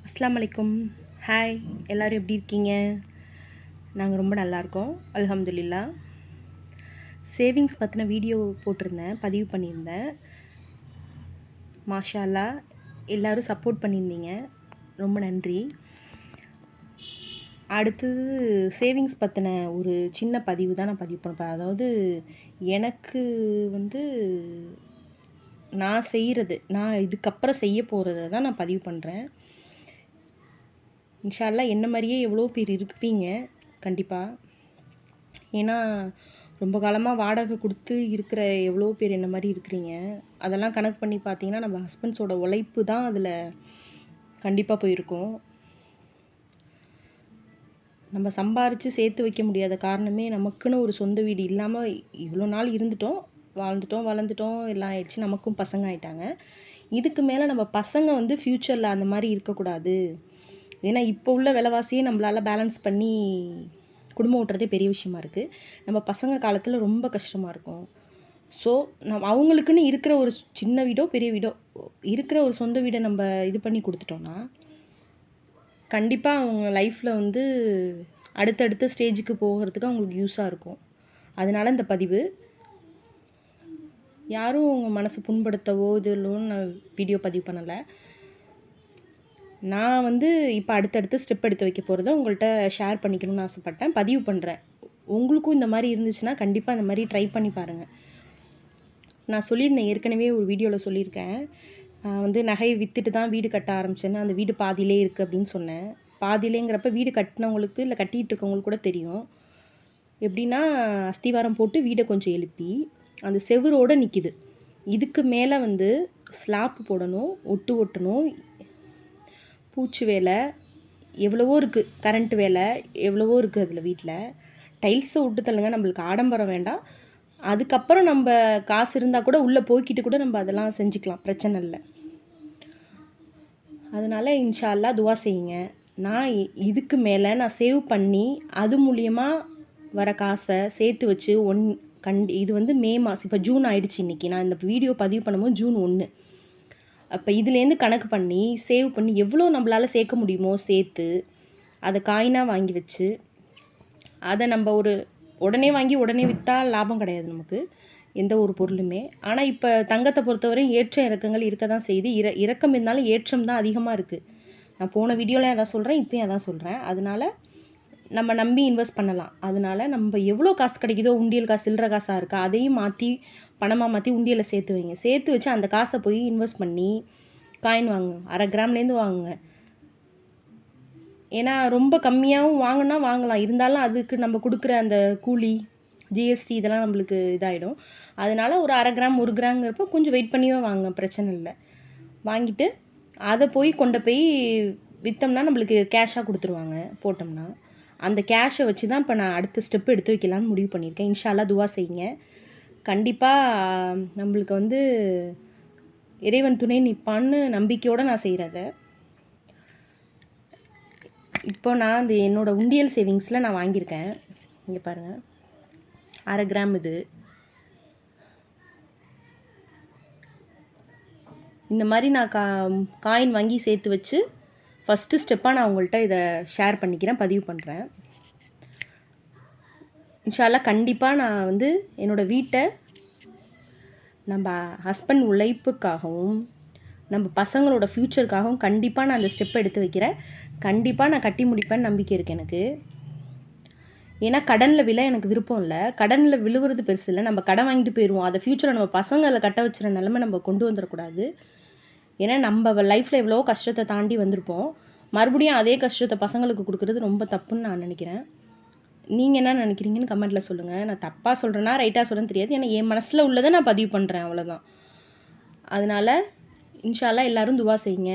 அஸ்ஸலாமு அலைக்கும். ஹாய், எல்லோரும் எப்படி இருக்கீங்க? நாங்கள் ரொம்ப நல்லாயிருக்கோம், அல்ஹம்துலில்லாஹ். சேவிங்ஸ் பற்றின வீடியோ போட்டிருந்தேன், பதிவு பண்ணியிருந்தேன். மாஷா அல்லாஹ், எல்லோரும் சப்போர்ட் பண்ணியிருந்தீங்க, ரொம்ப நன்றி. அடுத்தது சேவிங்ஸ் பற்றின ஒரு சின்ன பதிவு தான் நான் பதிவு பண்ண போகிறேன். அதாவது எனக்கு வந்து நான் இதுக்கப்புறம் செய்ய போகிறத தான் நான் பதிவு பண்ணுறேன். இன்ஷா அல்லாஹ் என்ன மாதிரியே எவ்வளோ பேர் இருப்பீங்க கண்டிப்பாக. ஏன்னா ரொம்ப காலமாக வாடகை கொடுத்து இருக்கிற எவ்வளோ பேர் என்ன மாதிரி இருக்கிறீங்க. அதெல்லாம் கணக்கு பண்ணி பார்த்தீங்கன்னா நம்ம ஹஸ்பண்ட்ஸோட உழைப்பு தான் அதில் கண்டிப்பாக போயிருக்கும். நம்ம சம்பாரித்து சேர்த்து வைக்க முடியாத காரணமே நமக்குன்னு ஒரு சொந்த வீடு இல்லாமல் இவ்வளோ நாள் இருந்துட்டோம், வளர்ந்துட்டோம், எல்லாம் ஆயிடுச்சு. நமக்கும் பசங்க ஆயிட்டாங்க. இதுக்கு மேலே நம்ம பசங்க வந்து ஃப்யூச்சரில் அந்த மாதிரி இருக்கக்கூடாது. ஏன்னா இப்போ உள்ள விலைவாசியே நம்மளால் பேலன்ஸ் பண்ணி குடும்பம் ஓட்டுறதே பெரிய விஷயமா இருக்குது. நம்ம பசங்க காலத்தில் ரொம்ப கஷ்டமாக இருக்கும். ஸோ அவங்களுக்குன்னு இருக்கிற ஒரு சின்ன வீடோ பெரிய வீடோ இருக்கிற ஒரு சொந்த வீடை நம்ம இது பண்ணி கொடுத்துட்டோன்னா கண்டிப்பாக அவங்க லைஃப்பில் வந்து அடுத்தடுத்த ஸ்டேஜுக்கு போகிறதுக்கு அவங்களுக்கு யூஸாக இருக்கும். அதனால் இந்த பதிவு யாரும் உங்கள் மனசை புண்படுத்தவோ இதுலோன்னு நான் வீடியோ பதிவு பண்ணலை. நான் வந்து இப்போ அடுத்தடுத்து ஸ்டெப் எடுத்து வைக்க போகிறத உங்கள்கிட்ட ஷேர் பண்ணிக்கணும்னு ஆசைப்பட்டேன், பதிவு பண்ணுறேன். உங்களுக்கும் இந்த மாதிரி இருந்துச்சுன்னா கண்டிப்பாக இந்த மாதிரி ட்ரை பண்ணி பாருங்கள். நான் சொல்லியிருந்தேன், ஏற்கனவே ஒரு வீடியோவில் சொல்லியிருக்கேன், வந்து நகையை விற்றுட்டு தான் வீடு கட்ட ஆரம்பித்தேன்னு. அந்த வீடு பாதியிலே இருக்குது அப்படின்னு சொன்னேன். பாதியிலேங்கிறப்ப வீடு கட்டினவங்களுக்கு இல்லை கட்டிகிட்டு இருக்கவங்களுக்கு கூட தெரியும். எப்படின்னா அஸ்திவாரம் போட்டு வீடை கொஞ்சம் எழுப்பி அந்த செவுரோடு நிற்கிது. இதுக்கு மேலே வந்து ஸ்லாப் போடணும், ஒட்டு ஒட்டணும், பூச்சி வேலை எவ்வளவோ இருக்குது, கரண்ட் வேலை எவ்வளவோ இருக்குது அதில். வீட்டில் டைல்ஸை விட்டு தள்ளுங்க, நம்மளுக்கு ஆடம்பரம் வேண்டாம். அதுக்கப்புறம் நம்ம காசு இருந்தால் கூட உள்ளே போய்கிட்டு கூட நம்ம அதெல்லாம் செஞ்சுக்கலாம், பிரச்சனை இல்லை. அதனால் இன்ஷா அல்லாஹ் துவா செய்யுங்க. நான் இதுக்கு மேலே நான் சேவ் பண்ணி அது மூலியமாக வர காசை சேர்த்து வச்சு இது வந்து மே மாதம், இப்போ ஜூன் ஆகிடுச்சு. இன்றைக்கி நான் இந்த வீடியோ பதிவு பண்ணும்போது ஜூன் 1. அப்போ இதுலேருந்து கணக்கு பண்ணி சேவ் பண்ணி எவ்வளோ நம்மளால் சேர்க்க முடியுமோ சேர்த்து அதை காயினாக வாங்கி வச்சு அதை நம்ம உடனே வாங்கி உடனே விற்றா லாபம் கிடையாது நமக்கு எந்த ஒரு பொருளுமே. ஆனால் இப்போ தங்கத்தை பொறுத்தவரை ஏற்ற இறக்கங்கள் இருக்க தான் செய்யுது. இறக்கம் இருந்தாலும் ஏற்றம் தான் அதிகமாக இருக்குது. நான் போன வீடியோவில் அதான் சொல்கிறேன், இப்போயும் அதான் சொல்கிறேன். அதனால் நம்ம நம்பி இன்வெஸ்ட் பண்ணலாம். அதனால் நம்ம எவ்வளோ காசு கிடைக்குதோ, உண்டியல் காசு சில்லற காசாக இருக்கா அதையும் மாற்றி பணமாக மாற்றி உண்டியலில் சேர்த்து வைங்க. சேர்த்து வச்சு அந்த காசை போய் இன்வெஸ்ட் பண்ணி காயின் வாங்குங்க, 1/2 கிராம்லேருந்து வாங்குங்க. ஏன்னா ரொம்ப கம்மியாகவும் வாங்கினா வாங்கலாம், இருந்தாலும் அதுக்கு நம்ம கொடுக்குற அந்த கூலி, ஜிஎஸ்டி இதெல்லாம் நம்மளுக்கு இதாகிடும். அதனால் ஒரு 1/2 கிராம் 1 கிராம்ங்கிறப்போ கொஞ்சம் வெயிட் பண்ணியே வாங்க, பிரச்சனை இல்லை. வாங்கிட்டு அதை கொண்டு போய் விற்றோம்னா நம்மளுக்கு கேஷாக கொடுத்துருவாங்க. போட்டோம்னா அந்த கேஷை வச்சு தான் இப்போ நான் அடுத்த ஸ்டெப்பு எடுத்து வைக்கலான்னு முடிவு பண்ணியிருக்கேன். இன்ஷா அல்லாஹ் துவா செய்யுங்க. கண்டிப்பாக நம்மளுக்கு வந்து இறைவன் துணை நிற்பான்னு நம்பிக்கையோடு நான் செய்கிறத. இப்போ நான் இந்த என்னோடய உண்டியல் சேவிங்ஸில் நான் வாங்கியிருக்கேன். இங்கே பாருங்கள், 1/2 கிராம் இது. இந்த மாதிரி நான் காயின் வாங்கி சேர்த்து வச்சு ஃபஸ்ட்டு ஸ்டெப்பாக நான் உங்கள்கிட்ட இதை ஷேர் பண்ணிக்கிறேன், பதிவு பண்ணுறேன். இன்ஷா அல்லாஹ் கண்டிப்பாக நான் வந்து என்னோடய வீட்டை நம்ம ஹஸ்பண்ட் உழைப்புக்காகவும் நம்ம பசங்களோட ஃப்யூச்சருக்காகவும் கண்டிப்பாக நான் அந்த ஸ்டெப்பை எடுத்து வைக்கிறேன். கண்டிப்பாக நான் கட்டி முடிப்பேன்னு நம்பிக்கை இருக்குது எனக்கு. ஏன்னா கடனில் விழ எனக்கு விருப்பம் இல்லை. கடனில் விழுவுறது பெருசு இல்லை, நம்ம கடன் வாங்கிட்டு போயிடுவோம். அதை ஃப்யூச்சரில் நம்ம பசங்களை கட்ட வச்சுற நிலைமை நம்ம கொண்டு வந்துடக்கூடாது. ஏன்னா நம்ம லைஃப்பில் எவ்வளோ கஷ்டத்தை தாண்டி வந்திருப்போம். மறுபடியும் அதே கஷ்டத்தை பசங்களுக்கு கொடுக்குறது ரொம்ப தப்புன்னு நான் நினைக்கிறேன். நீங்கள் என்ன நினைக்கிறீங்கன்னு கமெண்ட்டில் சொல்லுங்கள். நான் தப்பாக சொல்கிறேன்னா ரைட்டாக சொல்கிறேன்னு தெரியாது. ஏன்னா என் மனசில் உள்ளதை நான் பதிவு பண்ணுறேன், அவ்வளோதான். அதனால் இன்ஷா அல்லாஹ் எல்லோரும் துவா செய்யுங்க.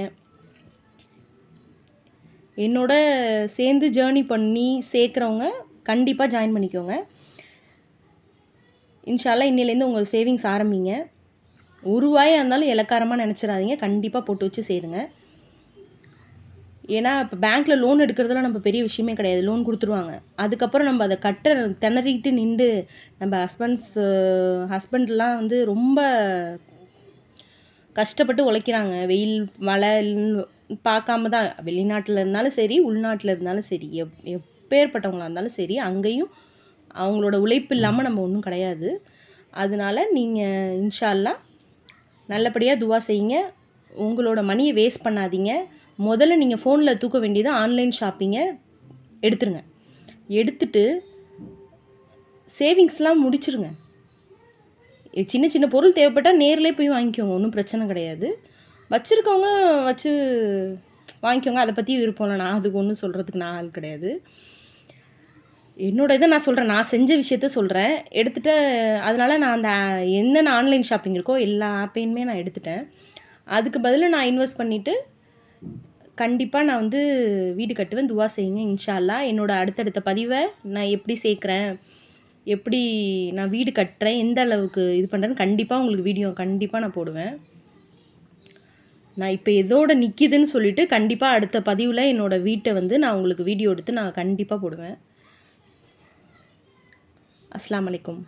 என்னோட சேர்ந்து ஜேர்னி பண்ணி சேர்க்குறவங்க கண்டிப்பாக ஜாயின் பண்ணிக்கோங்க. இன்ஷா அல்லாஹ் இன்னிலேருந்து உங்கள் சேவிங்ஸ் ஆரம்பிங்க. ரூபாயாக இருந்தாலும் இலக்காரமாக நினச்சிடாதீங்க, கண்டிப்பாக போட்டு வச்சு சேருங்க. ஏன்னா இப்போ பேங்க்கில் லோன் எடுக்கிறதுலாம் நம்ம பெரிய விஷயமே கிடையாது, லோன் கொடுத்துருவாங்க. அதுக்கப்புறம் நம்ம அதை திணறிட்டு நின்று நம்ம ஹஸ்பண்ட்லாம் வந்து ரொம்ப கஷ்டப்பட்டு உழைக்கிறாங்க. வெயில் மழை பார்க்காம தான் வெளிநாட்டில் இருந்தாலும் சரி, உள்நாட்டில் இருந்தாலும் சரி, எப்பேற்பட்டவங்களா இருந்தாலும் சரி, அங்கேயும் அவங்களோட உழைப்பு இல்லாமல் நம்ம ஒன்றும் கிடையாது. அதனால நீங்கள் இன்ஷா அல்லாஹ் நல்லபடியாக துவா செய்யுங்க. உங்களோட மணியை வேஸ்ட் பண்ணாதீங்க. முதல்ல நீங்கள் ஃபோனில் தூக்க வேண்டியது ஆன்லைன் ஷாப்பிங்கை எடுத்துருங்க. எடுத்துட்டு சேவிங்ஸ்லாம் முடிச்சிருங்க. சின்ன சின்ன பொருள் தேவைப்பட்டால் நேர்லேயே போய் வாங்கிக்கோங்க, ஒன்றும் பிரச்சனை கிடையாது. வச்சுருக்கவங்க வச்சு வாங்கிக்கோங்க, அதை பற்றி விருப்பம் இல்லை. நான் அதுக்கு ஒன்றும் சொல்கிறதுக்கு நான் ஆள் கிடையாது. என்னோட இதை நான் சொல்கிறேன், நான் செஞ்ச விஷயத்த சொல்கிறேன். எடுத்துகிட்டு அதனால் நான் அந்த என்னென்ன ஆன்லைன் ஷாப்பிங் இருக்கோ எல்லா ஆப்பையுமே நான் எடுத்துட்டேன். அதுக்கு பதில் நான் இன்வெஸ்ட் பண்ணிவிட்டு கண்டிப்பாக நான் வந்து வீடு கட்டுவேன். துவா செய்யுங்க இன்ஷா அல்லாஹ். என்னோட அடுத்தடுத்த பதிவை நான் எப்படி சேர்க்குறேன், எப்படி நான் வீடு கட்டுறேன், எந்த அளவுக்கு இது பண்ணுறேன்னு கண்டிப்பாக உங்களுக்கு வீடியோ கண்டிப்பாக நான் போடுவேன். நான் இப்போ எதோட நிற்கிதுன்னு சொல்லிவிட்டு கண்டிப்பாக அடுத்த பதிவில் என்னோடய வீட்டை வந்து நான் உங்களுக்கு வீடியோ எடுத்து நான் கண்டிப்பாக போடுவேன். அஸ்ஸலாமு அலைக்கும்.